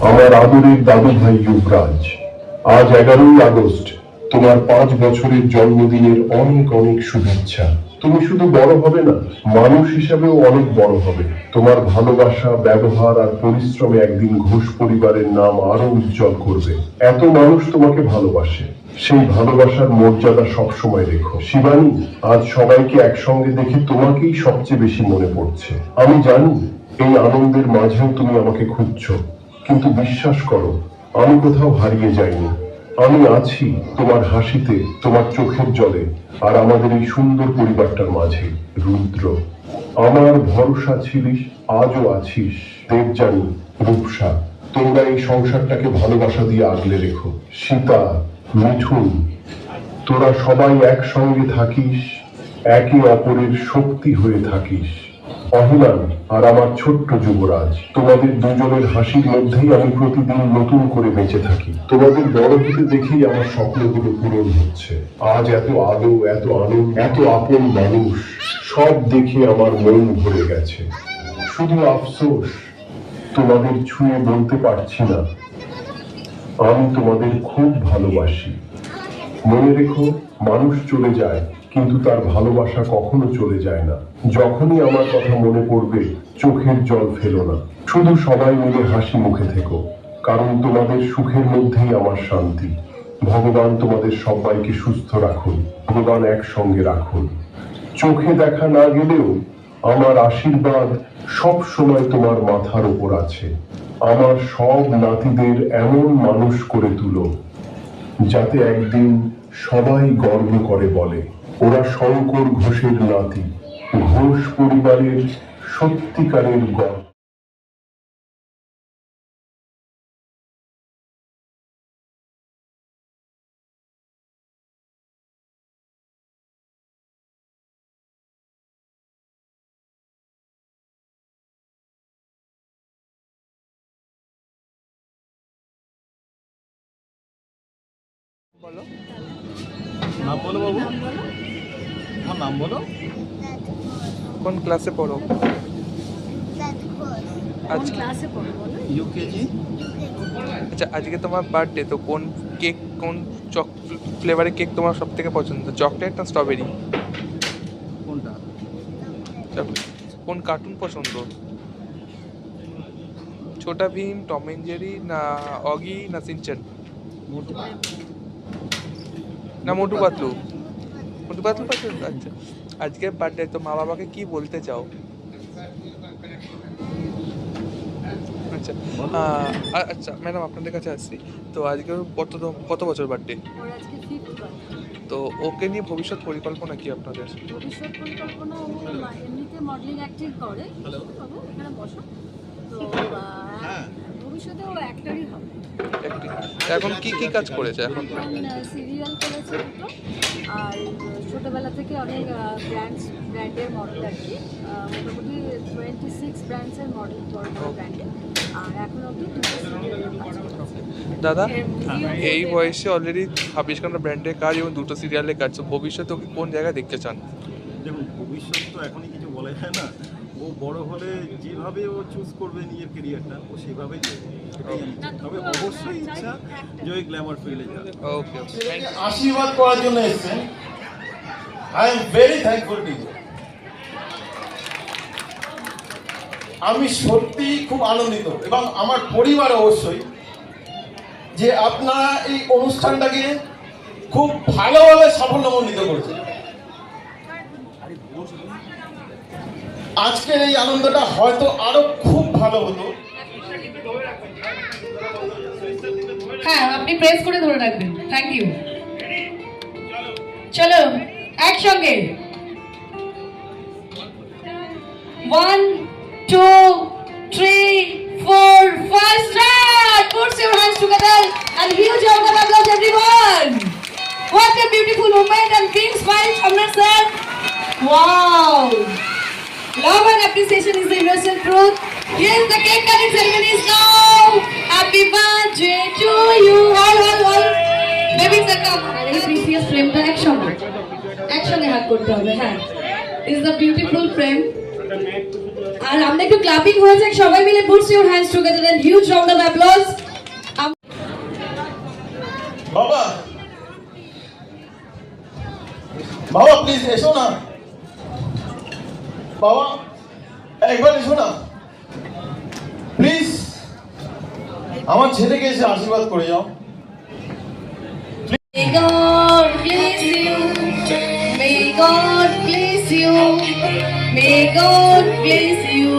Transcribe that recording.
আমার আদরের দাদু ভাই যুবরাজ, আজ 11ই আগস্ট, তোমার 5 বছরের জন্মদিনের অনেক অনেক শুভেচ্ছা। তুমি শুধু বড় হবে না, মানুষ হিসাবেও অনেক বড় হবে। তোমার ভালোবাসা, ব্যবহার আর পরিশ্রমে একদিন ঘোষ পরিবারের নাম আরো উজ্জ্বল করবে। এত মানুষ তোমাকে ভালোবাসে, সেই ভালোবাসার মর্যাদা সবসময় রেখো। শিবানী, আজ সবাইকে একসঙ্গে দেখে তোমাকেই সবচেয়ে বেশি মনে পড়ছে। আমি জানি এই আনন্দের মাঝেও তুমি আমাকে খুঁজছো, কিন্তু বিশ্বাস করো, আমি কোথাও হারিয়ে যাইনি। আমি আছি তোমার হাসিতে, তোমার চোখের জলে, আর আমাদের এই সুন্দর পরিবারটার মাঝে। রুদ্র, আমার ভরসা ছিলিস, আজও আছিস। দেবযানী, রূপসা, তোমরা এই সংসারটাকে ভালোবাসা দিয়ে আগলে রেখো। সীতা, মিঠুন, তোরা সবাই একসঙ্গে থাকিস, একে অপরের শক্তি হয়ে থাকিস। অহিলান আর আমার ছোট্ট যুবরাজ, তোমাদের দুজনের হাসির মধ্যেই আমি প্রতিদিন নতুন করে বেঁচে থাকি। তোমাদের বড় হতে দেখেই আমার স্বপ্নগুলো পূরণ হচ্ছে। আজ এত আলো, এত আনন্দ, এত আপন মানুষ, সব দেখে আমার মন ভরে গেছে। শুধু আফসোস, তোমাদের ছুঁয়ে বলতে পারছি না আমি তোমাদের খুব ভালোবাসি। মনে রেখো, মানুষ চলে যায়, কিন্তু তার ভালোবাসা কখনো চলে যায় না। যখনই আমার কথা মনে পড়বে, চোখের জল ফেলো না। শুধু সবাই মিলে হাসি মুখে থেকো, কারণ তোমাদের সুখের মধ্যেই আমার শান্তি। ভগবান তোমাদের সবাইকে সুস্থ রাখুন, ভগবান একসঙ্গে রাখুন। চোখে দেখা না গেলেও আমার আশীর্বাদ সব সময় তোমার মাথার উপর আছে। আমার সব নাতিদের এমন মানুষ করে তুলো, যাতে একদিন সবাই গর্ব করে বলে ওরা শঙ্কর ঘোষের নাতি, ঘোষ পরিবারের সত্যিকারের গর্ব। বলো, নাম বলো বাবু, তোমার নাম বলো। কোন ক্লাসে পড়ো? আজ ক্লাসে পড়ো বলো। ইউকেজি। আচ্ছা, আজকে তোমার বার্থডে, তো কোন কেক, কোন ফ্লেভারের কেক তোমার সব থেকে পছন্দ, চকলেট না স্ট্রবেরি? কোনটা? কোন কার্টুন পছন্দ? Chhota Bheem, Tom and Jerry, না অগি, না সিনচান, না মোটু পাতলু? মোটু পাতলু পছন্দ। আচ্ছা, আজকে বার্থডে, তো মা বাবাকে কি বলতে চাও? আচ্ছা, আচ্ছা ম্যাডাম, আপনাদের কাছে আসছি। তো আজকে কত বছর বার্থডে? ওর আজকে 5th বার্থডে। তো ওকে নিয়ে ভবিষ্যৎ পরিকল্পনা কি আপনাদের? ভবিষ্যৎ পরিকল্পনা, ও এমনিতে মডেলিং অ্যাক্টিং করে। বাবু এখানে বসো। তো ভবিষ্যতে ও অ্যাক্টরই হবে। এখন কি কি কাজ করেছে? এখন সিরিয়াল করেছে দুটো, আর ছোটোবেলা থেকে অনেক ব্র্যান্ডের মডেল আর কি, মোটামুটি 26 ব্র্যান্ডসের মডেল বড় বড় ব্র্যান্ডে, আর এখন অবধি দুটো সিরিয়ালের কাজ করেছে। দাদা, এই বয়সে অলরেডি 26খানা ব্র্যান্ডের কাজ এবং দুটো সিরিয়ালের কাজ, তো ভবিষ্যতে ওকে কোন জায়গায় দেখতে চান? দেখুন, ভবিষ্যৎ তো এখনই কিছু বলা যায় না। ও বড় হলে যেভাবে ও চুজ করবে নিজের কেরিয়ারটা, ও সেভাবেই করবে। তবে অবশ্যই ইচ্ছা যে ওই গ্ল্যামার ফিল্ডে যাবে। ওকে, আশীর্বাদ করার জন্য এসেছেন। I am very thankful to you. আমি সত্যি খুব আনন্দিত, এবং আমার পরিবার অবশ্যই, যে আপনারা এই অনুষ্ঠানটাকে খুব ভালোভাবে সাফল্যমণ্ডিত করেছেন। আজকের এই আনন্দটা হয়তো আরো খুব ভালো হতো। হ্যাঁ, আপনি প্রেস করে ধরে রাখবেন। Thank you. চলো একসঙ্গে 1 2 3 4 5 start. Put your hands together and huge round of applause everyone. What a beautiful moment and big smile from the sir. Wow. Love and appreciation is the universal truth. Yes, the cake cutting ceremony is now. Happy birthday to you. All. Baby sir, come. এই precious frame-টা একসঙ্গে হাত করতে হবে। হ্যাঁ, is the beautiful frame. আর আমরা একটু clapping হয়ে যাক সবাই মিলে, puts your hands together and huge round of applause. বাবা বাবা প্লিজ এসো না, বাবা একবার এসো না প্লিজ, আমার ছেলেকে এসে আশীর্বাদ করে যাও। May God bless you. May God bless you. May God bless you.